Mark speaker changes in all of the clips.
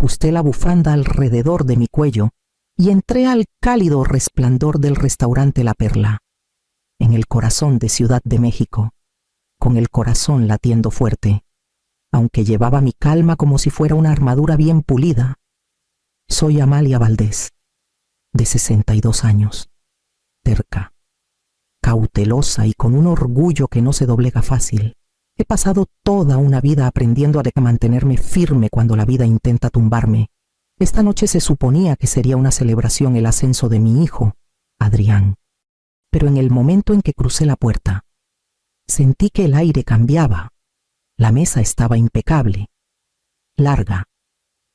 Speaker 1: Ajusté la bufanda alrededor de mi cuello y entré al cálido resplandor del restaurante La Perla, en el corazón de Ciudad de México, con el corazón latiendo fuerte, aunque llevaba mi calma como si fuera una armadura bien pulida. Soy Amalia Valdés, de 62 años, terca, cautelosa y con un orgullo que no se doblega fácil. He pasado toda una vida aprendiendo a mantenerme firme cuando la vida intenta tumbarme. Esta noche se suponía que sería una celebración el ascenso de mi hijo, Adrián. Pero en el momento en que crucé la puerta, sentí que el aire cambiaba. La mesa estaba impecable, larga,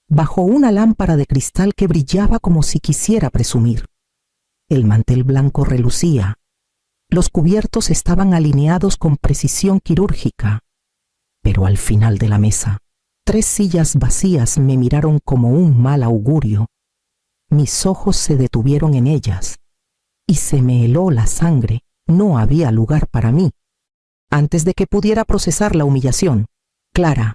Speaker 1: bajo una lámpara de cristal que brillaba como si quisiera presumir. El mantel blanco relucía. Los cubiertos estaban alineados con precisión quirúrgica. Pero al final de la mesa, 3 sillas vacías me miraron como un mal augurio. Mis ojos se detuvieron en ellas y se me heló la sangre. No había lugar para mí. Antes de que pudiera procesar la humillación, Clara,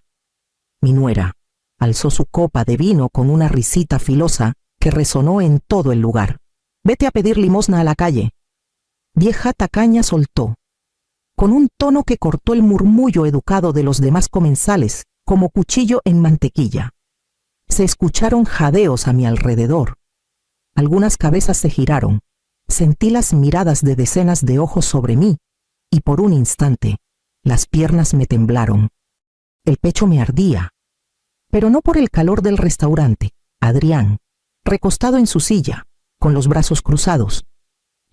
Speaker 1: mi nuera, alzó su copa de vino con una risita filosa que resonó en todo el lugar. «Vete a pedir limosna a la calle». Vieja tacaña soltó, con un tono que cortó el murmullo educado de los demás comensales, como cuchillo en mantequilla. Se escucharon jadeos a mi alrededor. Algunas cabezas se giraron. Sentí las miradas de decenas de ojos sobre mí, y por un instante, las piernas me temblaron. El pecho me ardía, pero no por el calor del restaurante. Adrián, recostado en su silla, con los brazos cruzados,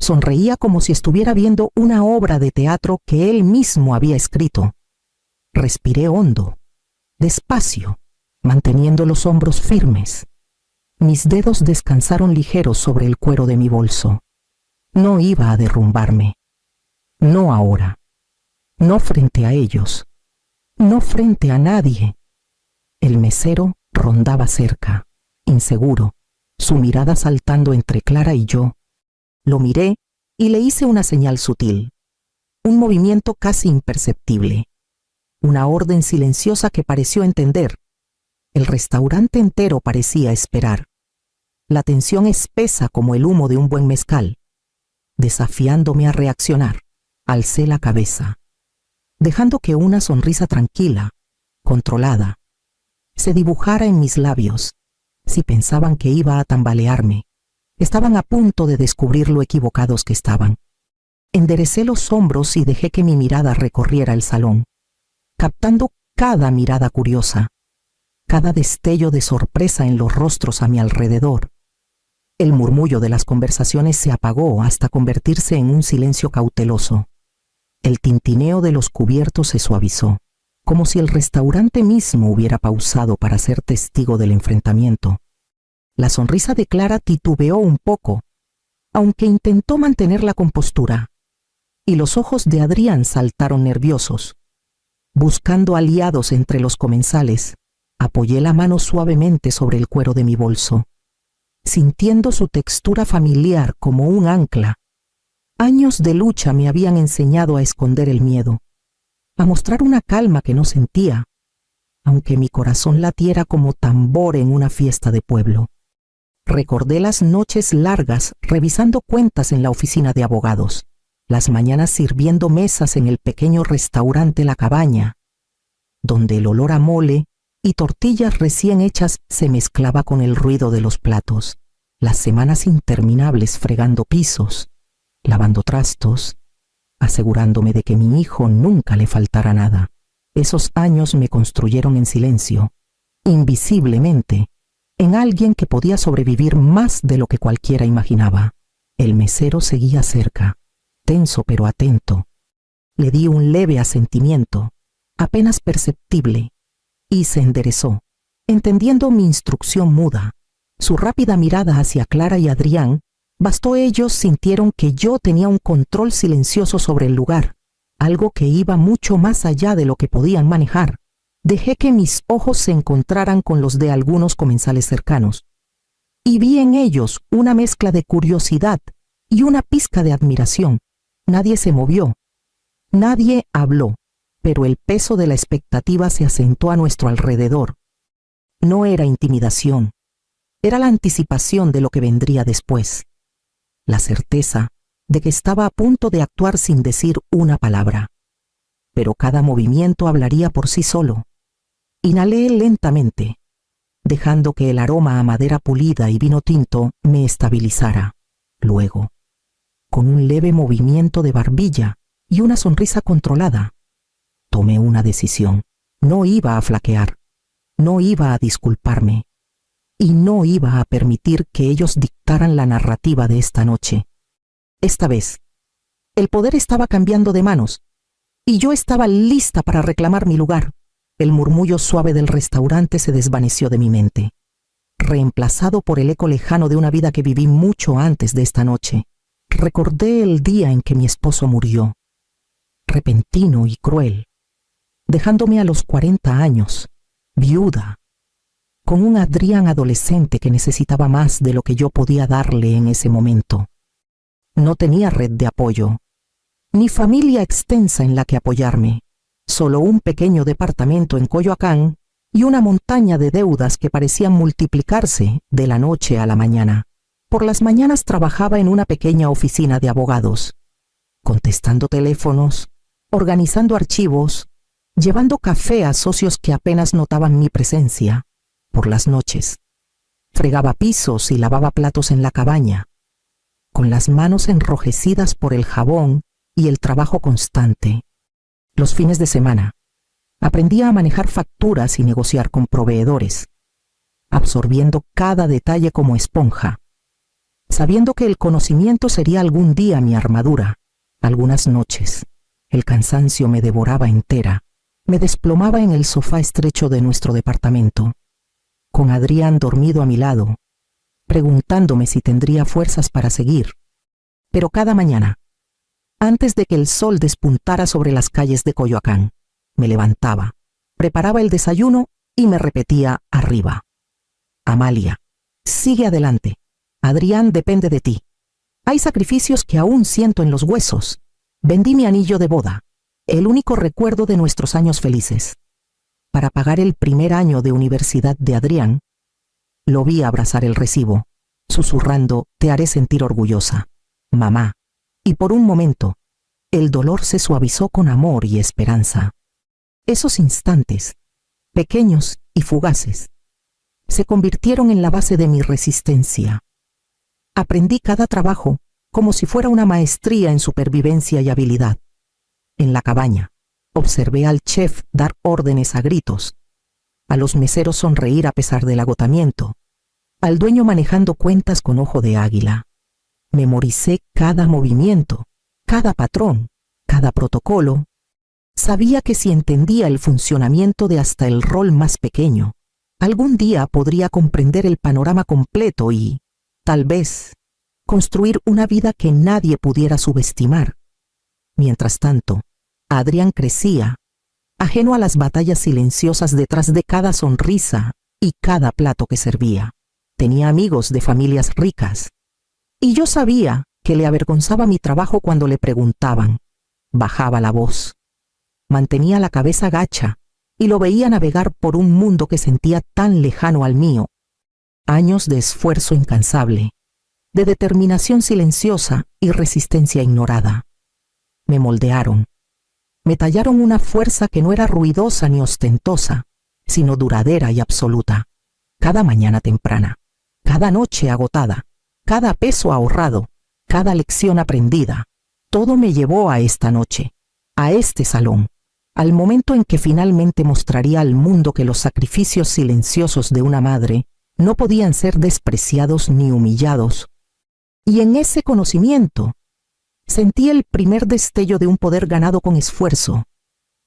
Speaker 1: sonreía como si estuviera viendo una obra de teatro que él mismo había escrito. Respiré hondo, despacio, manteniendo los hombros firmes. Mis dedos descansaron ligeros sobre el cuero de mi bolso. No iba a derrumbarme. No ahora. No frente a ellos. No frente a nadie. El mesero rondaba cerca, inseguro, su mirada saltando entre Clara y yo. Lo miré y le hice una señal sutil, un movimiento casi imperceptible, una orden silenciosa que pareció entender. El restaurante entero parecía esperar, la tensión espesa como el humo de un buen mezcal. Desafiándome a reaccionar, alcé la cabeza, dejando que una sonrisa tranquila, controlada, se dibujara en mis labios. Si pensaban que iba a tambalearme, estaban a punto de descubrir lo equivocados que estaban. Enderecé los hombros y dejé que mi mirada recorriera el salón, captando cada mirada curiosa, cada destello de sorpresa en los rostros a mi alrededor. El murmullo de las conversaciones se apagó hasta convertirse en un silencio cauteloso. El tintineo de los cubiertos se suavizó, como si el restaurante mismo hubiera pausado para ser testigo del enfrentamiento. La sonrisa de Clara titubeó un poco, aunque intentó mantener la compostura, y los ojos de Adrián saltaron nerviosos. Buscando aliados entre los comensales, apoyé la mano suavemente sobre el cuero de mi bolso, sintiendo su textura familiar como un ancla. Años de lucha me habían enseñado a esconder el miedo, a mostrar una calma que no sentía, aunque mi corazón latiera como tambor en una fiesta de pueblo. Recordé las noches largas revisando cuentas en la oficina de abogados, las mañanas sirviendo mesas en el pequeño restaurante La Cabaña, donde el olor a mole y tortillas recién hechas se mezclaba con el ruido de los platos, las semanas interminables fregando pisos, lavando trastos, asegurándome de que mi hijo nunca le faltara nada. Esos años me construyeron en silencio, invisiblemente, en alguien que podía sobrevivir más de lo que cualquiera imaginaba. El mesero seguía cerca, tenso pero atento. Le di un leve asentimiento, apenas perceptible, y se enderezó, entendiendo mi instrucción muda. Su rápida mirada hacia Clara y Adrián bastó. Ellos sintieron que yo tenía un control silencioso sobre el lugar, algo que iba mucho más allá de lo que podían manejar. Dejé que mis ojos se encontraran con los de algunos comensales cercanos, y vi en ellos una mezcla de curiosidad y una pizca de admiración. Nadie se movió, nadie habló, pero el peso de la expectativa se asentó a nuestro alrededor. No era intimidación, era la anticipación de lo que vendría después, la certeza de que estaba a punto de actuar sin decir una palabra. Pero cada movimiento hablaría por sí solo. Inhalé lentamente, dejando que el aroma a madera pulida y vino tinto me estabilizara. Luego, con un leve movimiento de barbilla y una sonrisa controlada, tomé una decisión. No iba a flaquear, no iba a disculparme, y no iba a permitir que ellos dictaran la narrativa de esta noche. Esta vez, el poder estaba cambiando de manos, y yo estaba lista para reclamar mi lugar. El murmullo suave del restaurante se desvaneció de mi mente, reemplazado por el eco lejano de una vida que viví mucho antes de esta noche. Recordé el día en que mi esposo murió, repentino y cruel, dejándome a los 40 años, viuda, con un Adrián adolescente que necesitaba más de lo que yo podía darle en ese momento. No tenía red de apoyo, ni familia extensa en la que apoyarme, solo un pequeño departamento en Coyoacán y una montaña de deudas que parecían multiplicarse de la noche a la mañana. Por las mañanas trabajaba en una pequeña oficina de abogados, contestando teléfonos, organizando archivos, llevando café a socios que apenas notaban mi presencia. Por las noches, fregaba pisos y lavaba platos en la cabaña, con las manos enrojecidas por el jabón y el trabajo constante. Los fines de semana, aprendía a manejar facturas y negociar con proveedores, absorbiendo cada detalle como esponja, sabiendo que el conocimiento sería algún día mi armadura. Algunas noches, el cansancio me devoraba entera. Me desplomaba en el sofá estrecho de nuestro departamento, con Adrián dormido a mi lado, preguntándome si tendría fuerzas para seguir. Pero cada mañana, antes de que el sol despuntara sobre las calles de Coyoacán, me levantaba, preparaba el desayuno y me repetía arriba: Amalia, sigue adelante. Adrián depende de ti. Hay sacrificios que aún siento en los huesos. Vendí mi anillo de boda, el único recuerdo de nuestros años felices, para pagar el primer año de universidad de Adrián. Lo vi abrazar el recibo, susurrando: te haré sentir orgullosa, mamá. Y por un momento, el dolor se suavizó con amor y esperanza. Esos instantes, pequeños y fugaces, se convirtieron en la base de mi resistencia. Aprendí cada trabajo como si fuera una maestría en supervivencia y habilidad. En la cabaña, observé al chef dar órdenes a gritos, a los meseros sonreír a pesar del agotamiento, al dueño manejando cuentas con ojo de águila. Memoricé cada movimiento, cada patrón, cada protocolo. Sabía que si entendía el funcionamiento de hasta el rol más pequeño, algún día podría comprender el panorama completo y, tal vez, construir una vida que nadie pudiera subestimar. Mientras tanto, Adrián crecía, ajeno a las batallas silenciosas detrás de cada sonrisa y cada plato que servía. Tenía amigos de familias ricas, y yo sabía que le avergonzaba mi trabajo cuando le preguntaban. Bajaba la voz, mantenía la cabeza gacha y lo veía navegar por un mundo que sentía tan lejano al mío. Años de esfuerzo incansable, de determinación silenciosa y resistencia ignorada. Me moldearon, me tallaron una fuerza que no era ruidosa ni ostentosa, sino duradera y absoluta. Cada mañana temprana, cada noche agotada, cada peso ahorrado, cada lección aprendida, todo me llevó a esta noche, a este salón, al momento en que finalmente mostraría al mundo que los sacrificios silenciosos de una madre no podían ser despreciados ni humillados. Y en ese conocimiento, sentí el primer destello de un poder ganado con esfuerzo,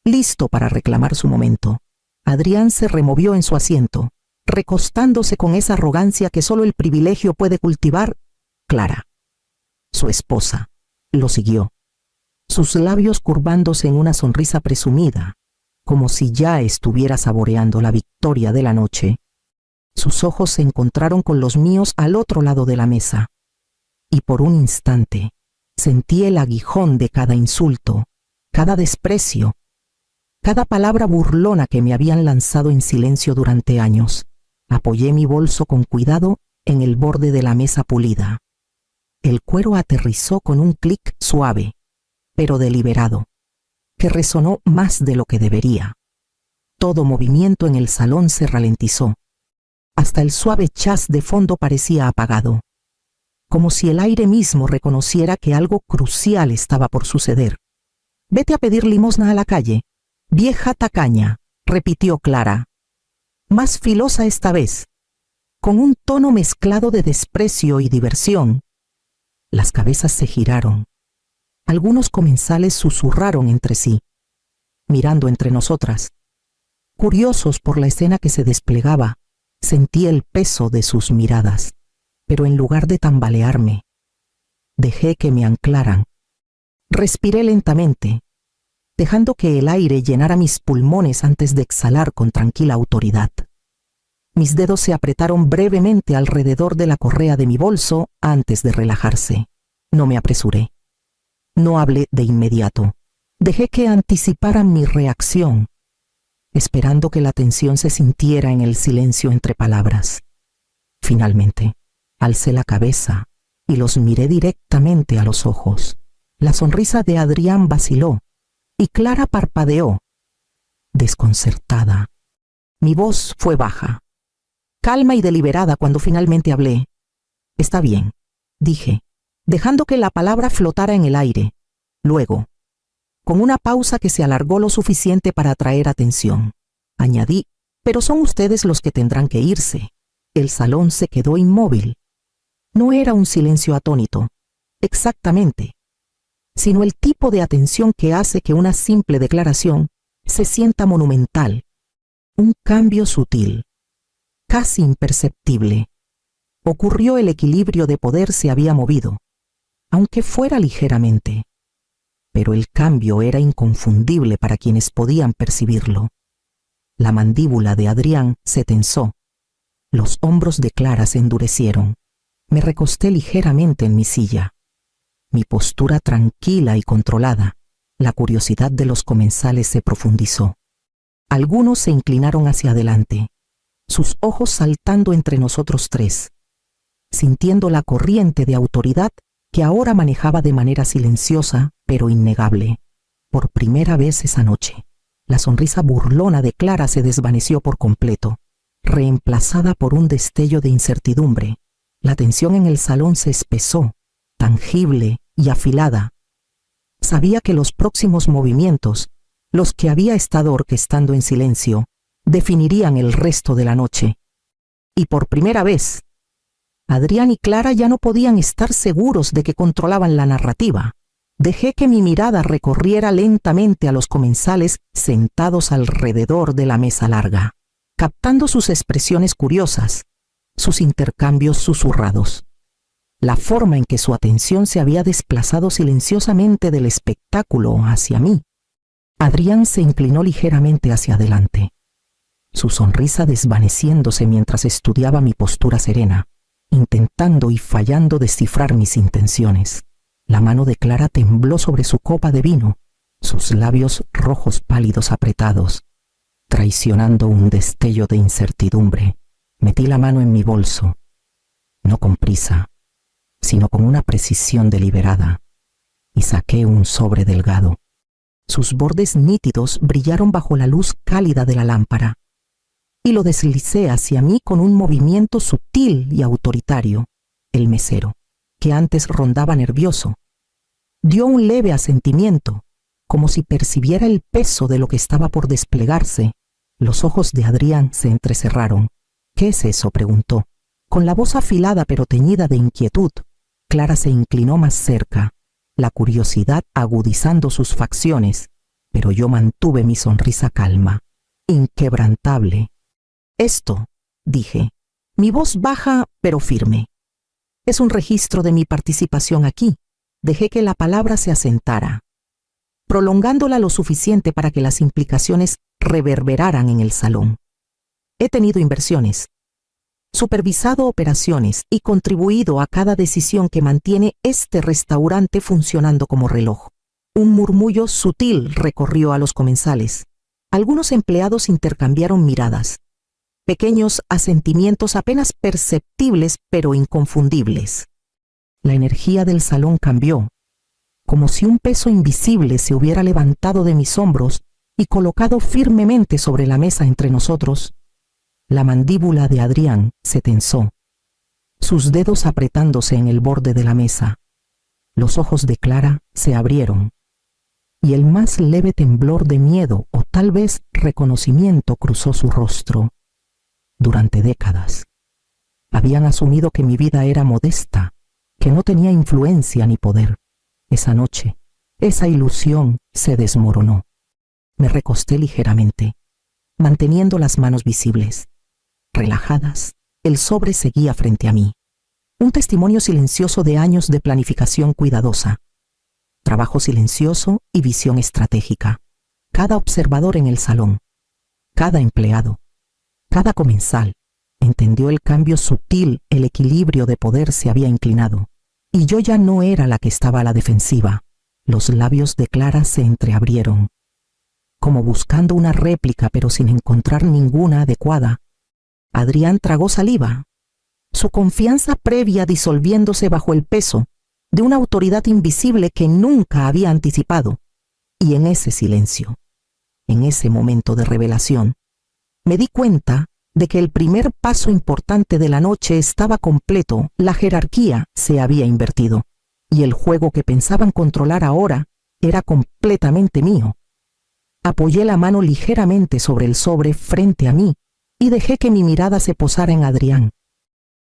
Speaker 1: listo para reclamar su momento. Adrián se removió en su asiento, recostándose con esa arrogancia que solo el privilegio puede cultivar. Clara, su esposa, lo siguió, sus labios curvándose en una sonrisa presumida, como si ya estuviera saboreando la victoria de la noche. Sus ojos se encontraron con los míos al otro lado de la mesa, y por un instante sentí el aguijón de cada insulto, cada desprecio, cada palabra burlona que me habían lanzado en silencio durante años. Apoyé mi bolso con cuidado en el borde de la mesa pulida. El cuero aterrizó con un clic suave, pero deliberado, que resonó más de lo que debería. Todo movimiento en el salón se ralentizó. Hasta el suave chas de fondo parecía apagado, como si el aire mismo reconociera que algo crucial estaba por suceder. «Vete a pedir limosna a la calle, vieja tacaña», repitió Clara, más filosa esta vez, con un tono mezclado de desprecio y diversión. Las cabezas se giraron. Algunos comensales susurraron entre sí, mirando entre nosotras. Curiosos por la escena que se desplegaba, sentí el peso de sus miradas, pero en lugar de tambalearme, dejé que me anclaran. Respiré lentamente, dejando que el aire llenara mis pulmones antes de exhalar con tranquila autoridad. Mis dedos se apretaron brevemente alrededor de la correa de mi bolso antes de relajarse. No me apresuré. No hablé de inmediato. Dejé que anticiparan mi reacción, esperando que la tensión se sintiera en el silencio entre palabras. Finalmente, alcé la cabeza y los miré directamente a los ojos. La sonrisa de Adrián vaciló y Clara parpadeó, desconcertada. Mi voz fue baja, calma y deliberada cuando finalmente hablé. «Está bien», dije, dejando que la palabra flotara en el aire. Luego, con una pausa que se alargó lo suficiente para atraer atención, añadí: «Pero son ustedes los que tendrán que irse». El salón se quedó inmóvil. No era un silencio atónito, exactamente, sino el tipo de atención que hace que una simple declaración se sienta monumental. Un cambio sutil, casi imperceptible. Ocurrió, el equilibrio de poder se había movido, aunque fuera ligeramente. Pero el cambio era inconfundible para quienes podían percibirlo. La mandíbula de Adrián se tensó. Los hombros de Clara se endurecieron. Me recosté ligeramente en mi silla. Mi postura tranquila y controlada. La curiosidad de los comensales se profundizó. Algunos se inclinaron hacia adelante, sus ojos saltando entre nosotros tres, sintiendo la corriente de autoridad que ahora manejaba de manera silenciosa pero innegable. Por primera vez esa noche, la sonrisa burlona de Clara se desvaneció por completo, reemplazada por un destello de incertidumbre. La tensión en el salón se espesó, tangible y afilada. Sabía que los próximos movimientos, los que había estado orquestando en silencio, definirían el resto de la noche. Y por primera vez, Adrián y Clara ya no podían estar seguros de que controlaban la narrativa. Dejé que mi mirada recorriera lentamente a los comensales sentados alrededor de la mesa larga, captando sus expresiones curiosas, sus intercambios susurrados, la forma en que su atención se había desplazado silenciosamente del espectáculo hacia mí. Adrián se inclinó ligeramente hacia adelante, su sonrisa desvaneciéndose mientras estudiaba mi postura serena, intentando y fallando descifrar mis intenciones. La mano de Clara tembló sobre su copa de vino, sus labios rojos pálidos apretados, traicionando un destello de incertidumbre. Metí la mano en mi bolso, no con prisa, sino con una precisión deliberada, y saqué un sobre delgado. Sus bordes nítidos brillaron bajo la luz cálida de la lámpara, y lo deslicé hacia mí con un movimiento sutil y autoritario. El mesero, que antes rondaba nervioso, dio un leve asentimiento, como si percibiera el peso de lo que estaba por desplegarse. Los ojos de Adrián se entrecerraron. «¿Qué es eso?», preguntó, con la voz afilada pero teñida de inquietud. Clara se inclinó más cerca, la curiosidad agudizando sus facciones, pero yo mantuve mi sonrisa calma, inquebrantable. «Esto», dije, mi voz baja pero firme, «es un registro de mi participación aquí». Dejé que la palabra se asentara, prolongándola lo suficiente para que las implicaciones reverberaran en el salón. He tenido inversiones, supervisado operaciones y contribuido a cada decisión que mantiene este restaurante funcionando como reloj. Un murmullo sutil recorrió a los comensales. Algunos empleados intercambiaron miradas, pequeños asentimientos apenas perceptibles pero inconfundibles. La energía del salón cambió, como si un peso invisible se hubiera levantado de mis hombros y colocado firmemente sobre la mesa entre nosotros. La mandíbula de Adrián se tensó, sus dedos apretándose en el borde de la mesa. Los ojos de Clara se abrieron, y el más leve temblor de miedo o tal vez reconocimiento cruzó su rostro. Durante décadas habían asumido que mi vida era modesta, que no tenía influencia ni poder. Esa noche, esa ilusión se desmoronó. Me recosté ligeramente, manteniendo las manos visibles. Relajadas, el sobre seguía frente a mí. Un testimonio silencioso de años de planificación cuidadosa. Trabajo silencioso y visión estratégica. Cada observador en el salón, cada empleado, cada comensal, entendió el cambio sutil, el equilibrio de poder se había inclinado. Y yo ya no era la que estaba a la defensiva. Los labios de Clara se entreabrieron, como buscando una réplica pero sin encontrar ninguna adecuada. Adrián tragó saliva, su confianza previa disolviéndose bajo el peso de una autoridad invisible que nunca había anticipado. Y en ese silencio, en ese momento de revelación, me di cuenta de que el primer paso importante de la noche estaba completo. La jerarquía se había invertido, y el juego que pensaban controlar ahora era completamente mío. Apoyé la mano ligeramente sobre el sobre frente a mí y dejé que mi mirada se posara en Adrián.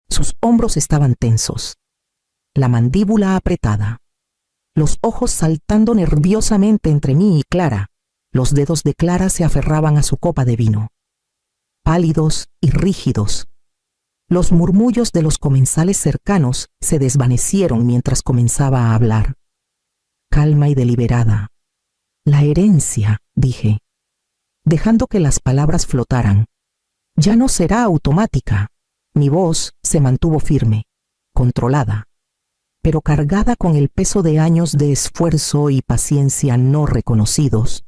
Speaker 1: Sus hombros estaban tensos, la mandíbula apretada, los ojos saltando nerviosamente entre mí y Clara. Los dedos de Clara se aferraban a su copa de vino, pálidos y rígidos. Los murmullos de los comensales cercanos se desvanecieron mientras comenzaba a hablar. Calma y deliberada. La herencia, dije, dejando que las palabras flotaran. Ya no será automática. Mi voz se mantuvo firme, controlada, pero cargada con el peso de años de esfuerzo y paciencia no reconocidos.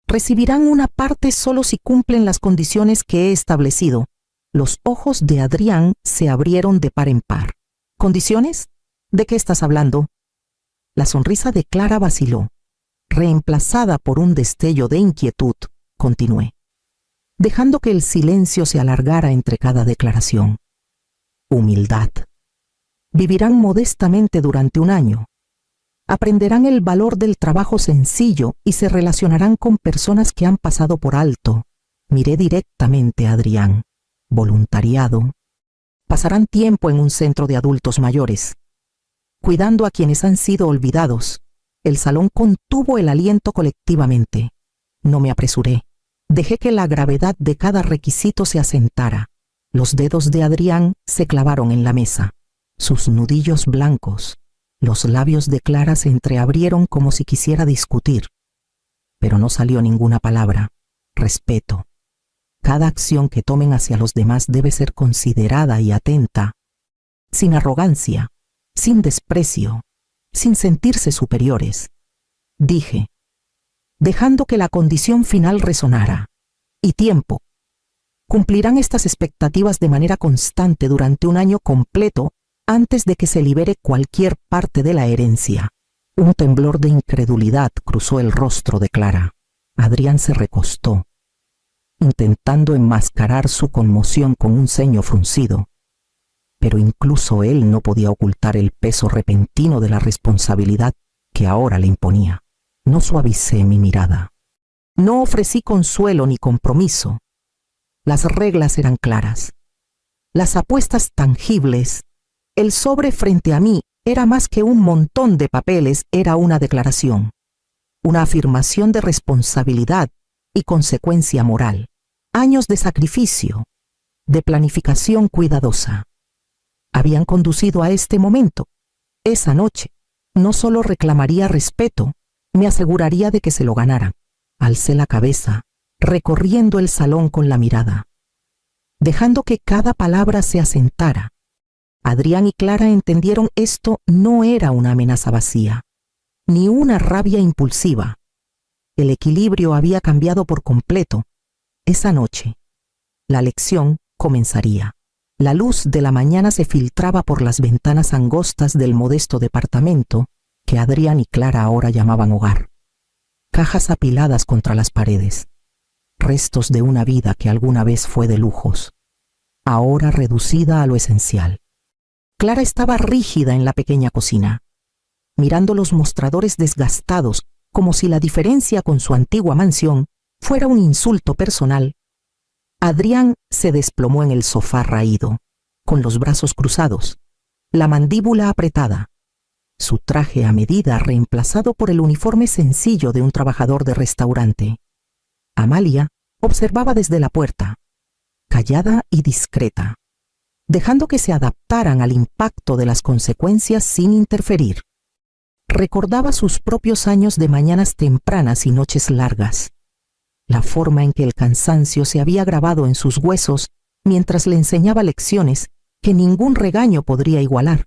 Speaker 1: Recibirán una parte solo si cumplen las condiciones que he establecido. Los ojos de Adrián se abrieron de par en par. ¿Condiciones? ¿De qué estás hablando? La sonrisa de Clara vaciló. Reemplazada por un destello de inquietud, continué, dejando que el silencio se alargara entre cada declaración. Humildad. Vivirán modestamente durante un año. Aprenderán el valor del trabajo sencillo y se relacionarán con personas que han pasado por alto. Miré directamente a Adrián. Voluntariado. Pasarán tiempo en un centro de adultos mayores, cuidando a quienes han sido olvidados. El salón contuvo el aliento colectivamente. No me apresuré. Dejé que la gravedad de cada requisito se asentara. Los dedos de Adrián se clavaron en la mesa. Sus nudillos blancos, los labios de Clara se entreabrieron como si quisiera discutir. Pero no salió ninguna palabra. Respeto. Cada acción que tomen hacia los demás debe ser considerada y atenta, sin arrogancia, sin desprecio, sin sentirse superiores. Dije, dejando que la condición final resonara. Y tiempo. Cumplirán estas expectativas de manera constante durante un año completo antes de que se libere cualquier parte de la herencia. Un temblor de incredulidad cruzó el rostro de Clara. Adrián se recostó, intentando enmascarar su conmoción con un ceño fruncido. Pero incluso él no podía ocultar el peso repentino de la responsabilidad que ahora le imponía. No suavicé mi mirada. No ofrecí consuelo ni compromiso. Las reglas eran claras. Las apuestas tangibles. El sobre frente a mí era más que un montón de papeles, era una declaración. Una afirmación de responsabilidad y consecuencia moral. Años de sacrificio, de planificación cuidadosa, habían conducido a este momento. Esa noche, no solo reclamaría respeto, me aseguraría de que se lo ganaran. Alcé la cabeza, recorriendo el salón con la mirada, dejando que cada palabra se asentara. Adrián y Clara entendieron esto no era una amenaza vacía, ni una rabia impulsiva. El equilibrio había cambiado por completo. Esa noche, la lección comenzaría. La luz de la mañana se filtraba por las ventanas angostas del modesto departamento que Adrián y Clara ahora llamaban hogar. Cajas apiladas contra las paredes, restos de una vida que alguna vez fue de lujos, ahora reducida a lo esencial. Clara estaba rígida en la pequeña cocina, mirando los mostradores desgastados como si la diferencia con su antigua mansión fuera un insulto personal. Adrián se desplomó en el sofá raído, con los brazos cruzados, la mandíbula apretada, su traje a medida reemplazado por el uniforme sencillo de un trabajador de restaurante. Amalia observaba desde la puerta, callada y discreta, dejando que se adaptaran al impacto de las consecuencias sin interferir. Recordaba sus propios años de mañanas tempranas y noches largas, la forma en que el cansancio se había grabado en sus huesos mientras le enseñaba lecciones que ningún regaño podría igualar.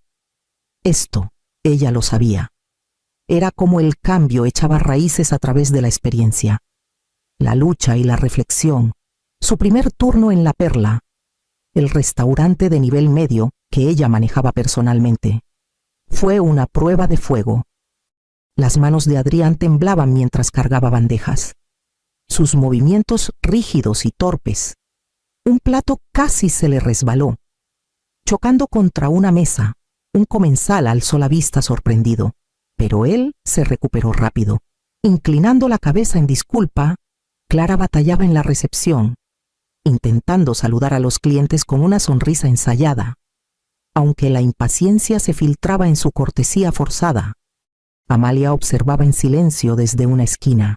Speaker 1: Esto, ella lo sabía. Era como el cambio echaba raíces a través de la experiencia. La lucha y la reflexión, su primer turno en La Perla, el restaurante de nivel medio que ella manejaba personalmente. Fue una prueba de fuego. Las manos de Adrián temblaban mientras cargaba bandejas, sus movimientos rígidos y torpes. Un plato casi se le resbaló, chocando contra una mesa. Un comensal alzó la vista sorprendido, pero él se recuperó rápido. Inclinando la cabeza en disculpa, Clara batallaba en la recepción, intentando saludar a los clientes con una sonrisa ensayada, aunque la impaciencia se filtraba en su cortesía forzada. Amalia observaba en silencio desde una esquina,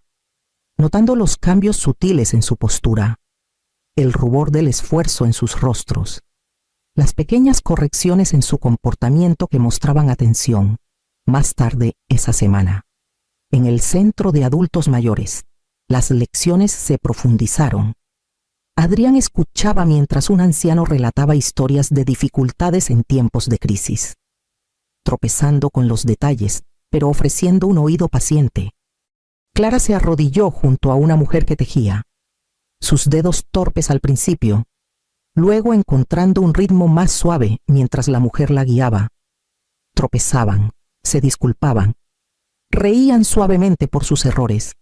Speaker 1: notando los cambios sutiles en su postura, el rubor del esfuerzo en sus rostros, las pequeñas correcciones en su comportamiento que mostraban atención. Más tarde esa semana, en el centro de adultos mayores, las lecciones se profundizaron. Adrián escuchaba mientras un anciano relataba historias de dificultades en tiempos de crisis, tropezando con los detalles, pero ofreciendo un oído paciente. Clara se arrodilló junto a una mujer que tejía, sus dedos torpes al principio, luego encontrando un ritmo más suave mientras la mujer la guiaba. Tropezaban, se disculpaban, reían suavemente por sus errores,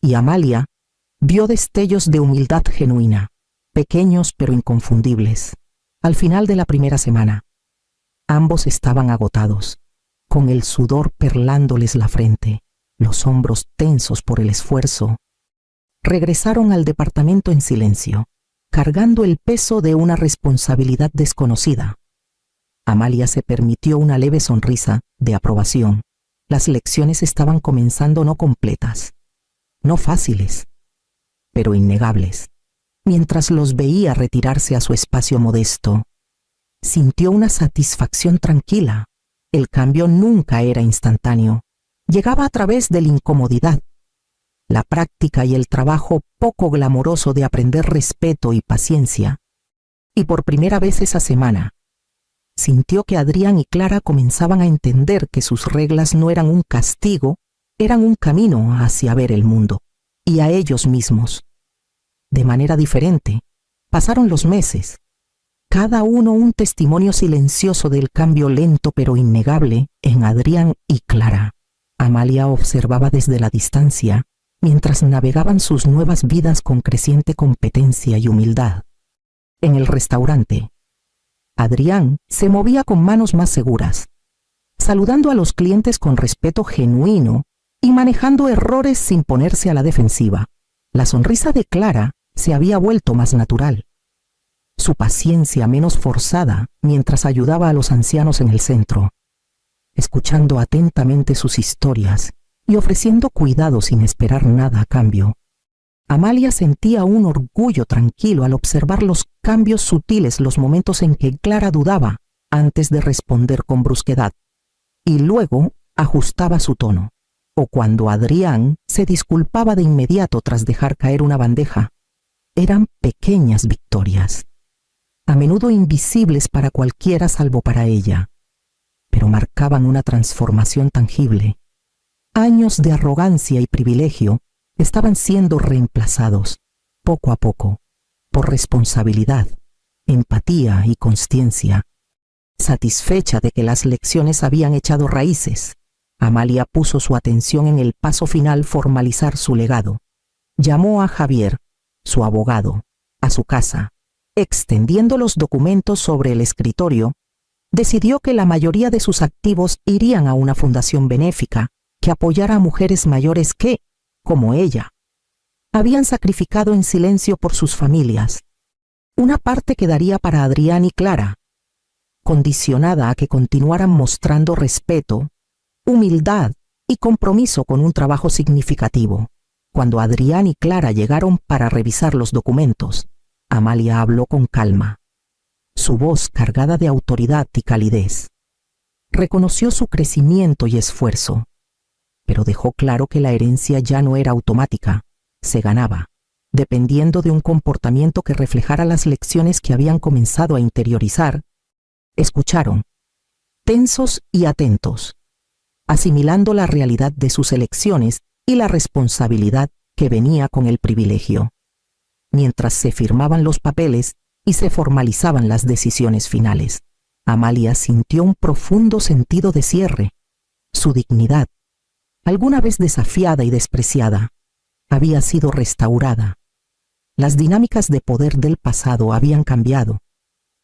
Speaker 1: y Amalia vio destellos de humildad genuina, pequeños pero inconfundibles. Al final de la primera semana, ambos estaban agotados, con el sudor perlándoles la frente, los hombros tensos por el esfuerzo. Regresaron al departamento en silencio, cargando el peso de una responsabilidad desconocida. Amalia se permitió una leve sonrisa de aprobación. Las lecciones estaban comenzando no completas, no fáciles, pero innegables. Mientras los veía retirarse a su espacio modesto, sintió una satisfacción tranquila. El cambio nunca era instantáneo. Llegaba a través de la incomodidad, la práctica y el trabajo poco glamoroso de aprender respeto y paciencia. Y por primera vez esa semana, sintió que Adrián y Clara comenzaban a entender que sus reglas no eran un castigo, eran un camino hacia ver el mundo y a ellos mismos. De manera diferente, pasaron los meses, cada uno un testimonio silencioso del cambio lento pero innegable en Adrián y Clara. Amalia observaba desde la distancia, mientras navegaban sus nuevas vidas con creciente competencia y humildad. En el restaurante, Adrián se movía con manos más seguras, saludando a los clientes con respeto genuino y manejando errores sin ponerse a la defensiva. La sonrisa de Clara se había vuelto más natural, su paciencia menos forzada mientras ayudaba a los ancianos en el centro, escuchando atentamente sus historias y ofreciendo cuidado sin esperar nada a cambio. Amalia sentía un orgullo tranquilo al observar los cambios sutiles, los momentos en que Clara dudaba antes de responder con brusquedad, y luego ajustaba su tono, o cuando Adrián se disculpaba de inmediato tras dejar caer una bandeja. Eran pequeñas victorias, a menudo invisibles para cualquiera salvo para ella, pero marcaban una transformación tangible. Años de arrogancia y privilegio estaban siendo reemplazados, poco a poco, por responsabilidad, empatía y consciencia. Satisfecha de que las lecciones habían echado raíces, Amalia puso su atención en el paso final: formalizar su legado. Llamó a Javier, su abogado, a su casa. Extendiendo los documentos sobre el escritorio, decidió que la mayoría de sus activos irían a una fundación benéfica que apoyara a mujeres mayores que, como ella, habían sacrificado en silencio por sus familias. Una parte quedaría para Adrián y Clara, condicionada a que continuaran mostrando respeto, humildad y compromiso con un trabajo significativo. Cuando Adrián y Clara llegaron para revisar los documentos, Amalia habló con calma, su voz cargada de autoridad y calidez. Reconoció su crecimiento y esfuerzo, pero dejó claro que la herencia ya no era automática, se ganaba, dependiendo de un comportamiento que reflejara las lecciones que habían comenzado a interiorizar. Escucharon, tensos y atentos, asimilando la realidad de sus elecciones y la responsabilidad que venía con el privilegio. Mientras se firmaban los papeles y se formalizaban las decisiones finales, Amalia sintió un profundo sentido de cierre. Su dignidad, alguna vez desafiada y despreciada, había sido restaurada. Las dinámicas de poder del pasado habían cambiado,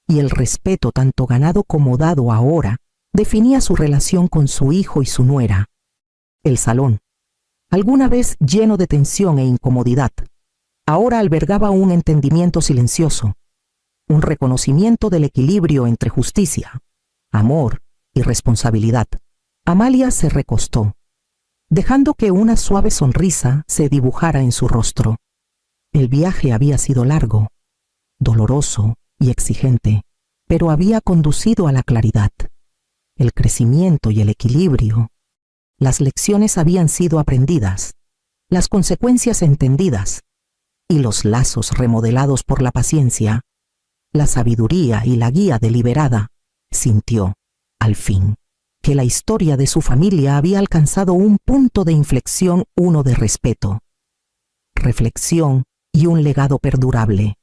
Speaker 1: y el respeto tanto ganado como dado ahora definía su relación con su hijo y su nuera. El salón, alguna vez lleno de tensión e incomodidad, ahora albergaba un entendimiento silencioso, un reconocimiento del equilibrio entre justicia, amor y responsabilidad. Amalia se recostó, dejando que una suave sonrisa se dibujara en su rostro. El viaje había sido largo, doloroso y exigente, pero había conducido a la claridad, el crecimiento y el equilibrio. Las lecciones habían sido aprendidas, las consecuencias entendidas, y los lazos remodelados por la paciencia, la sabiduría y la guía deliberada. Sintió, al fin, que la historia de su familia había alcanzado un punto de inflexión, uno de respeto, reflexión y un legado perdurable.